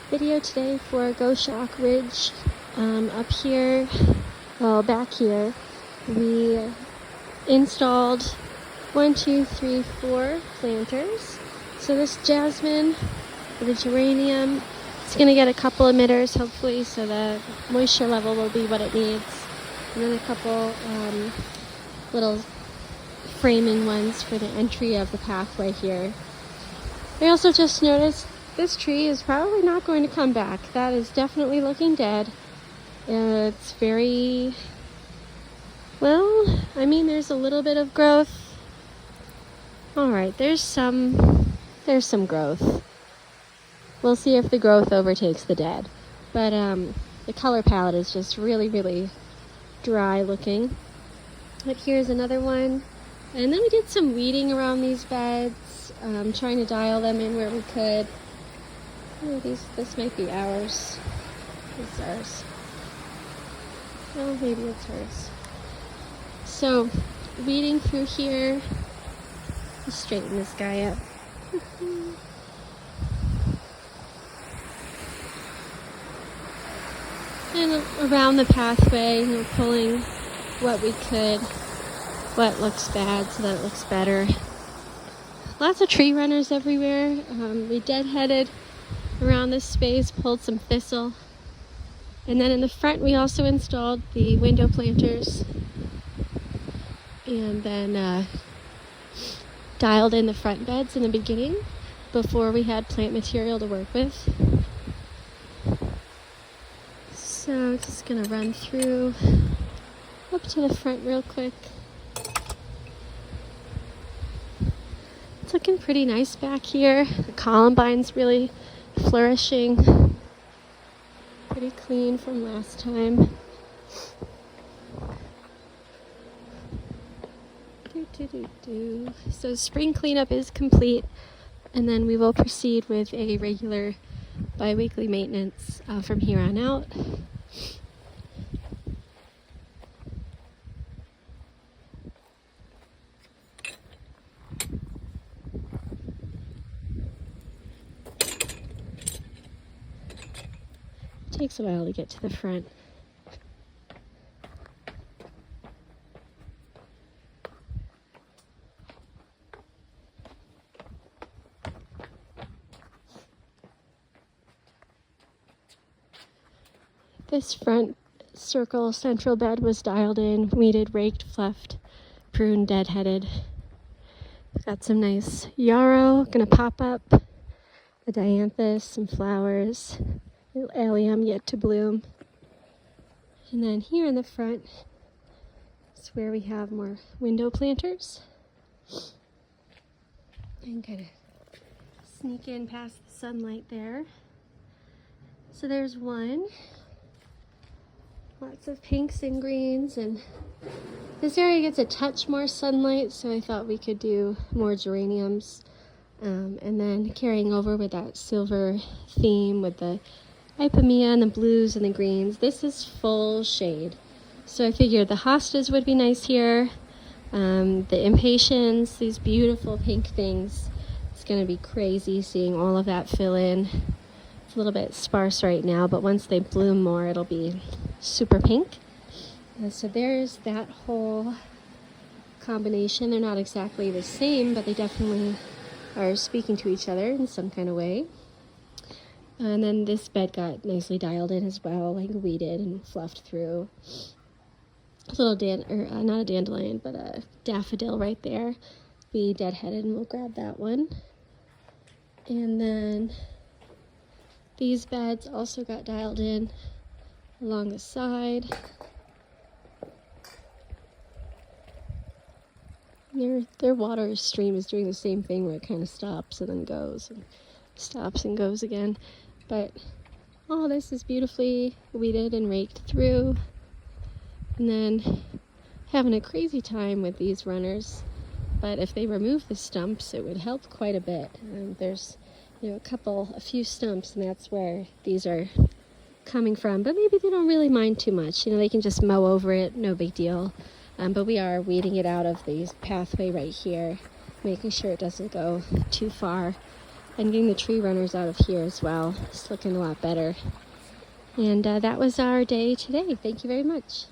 video today for Go Shock Ridge. Up here, well, back here, we installed 4 planters. So this jasmine, the geranium, it's going to get a couple emitters hopefully, so the moisture level will be what it needs. And then a couple little framing ones for the entry of the pathway here. I also just noticed this tree is probably not going to come back. That is definitely looking dead. It's very, well, I mean, there's a little bit of growth. All right, there's some growth. We'll see if the growth overtakes the dead. But the color palette is just really, really dry looking. But here's another one. And then we did some weeding around these beds, trying to dial them in where we could. Oh, this might be ours. It's ours. Oh, maybe it's hers. So, weeding through here. Let's straighten this guy up. And around the pathway, pulling what we could, what looks bad so that it looks better. Lots of tree runners everywhere. We deadheaded around this space, pulled some thistle. And then in the front we also installed the window planters. And then dialed in the front beds in the beginning before we had plant material to work with. So just gonna run through up to the front real quick. It's looking pretty nice back here. The columbine's really flourishing. Pretty clean from last time. So spring cleanup is complete, and then we will proceed with a regular bi-weekly maintenance from here on out. Takes a while to get to the front. This front circle central bed was dialed in, weeded, raked, fluffed, pruned, deadheaded. Got some nice yarrow gonna pop up, a dianthus, some flowers, allium yet to bloom. And then here in the front is where we have more window planters. I'm gonna sneak in past the sunlight there. So there's one. Lots of pinks and greens, and this area gets a touch more sunlight, so I thought we could do more geraniums. And then carrying over with that silver theme with the Ipomea and the blues and the greens. This is full shade. So I figured the hostas would be nice here. The impatiens, these beautiful pink things. It's going to be crazy seeing all of that fill in. It's a little bit sparse right now, but once they bloom more, it'll be super pink. So there's that whole combination. They're not exactly the same, but they definitely are speaking to each other in some kind of way. And then this bed got nicely dialed in as well, like weeded and fluffed through. A little not a dandelion, but a daffodil right there. Be deadheaded, and we'll grab that one. And then these beds also got dialed in along the side. Their water stream is doing the same thing where it kind of stops and then goes and stops and goes again. But all this is beautifully weeded and raked through. And then having a crazy time with these runners. But if they remove the stumps, it would help quite a bit. There's a few stumps, and that's where these are coming from. But maybe they don't really mind too much. They can just mow over it, no big deal. But we are weeding it out of the pathway right here, making sure it doesn't go too far. and getting the tree runners out of here as well. It's looking a lot better. And that was our day today. Thank you very much.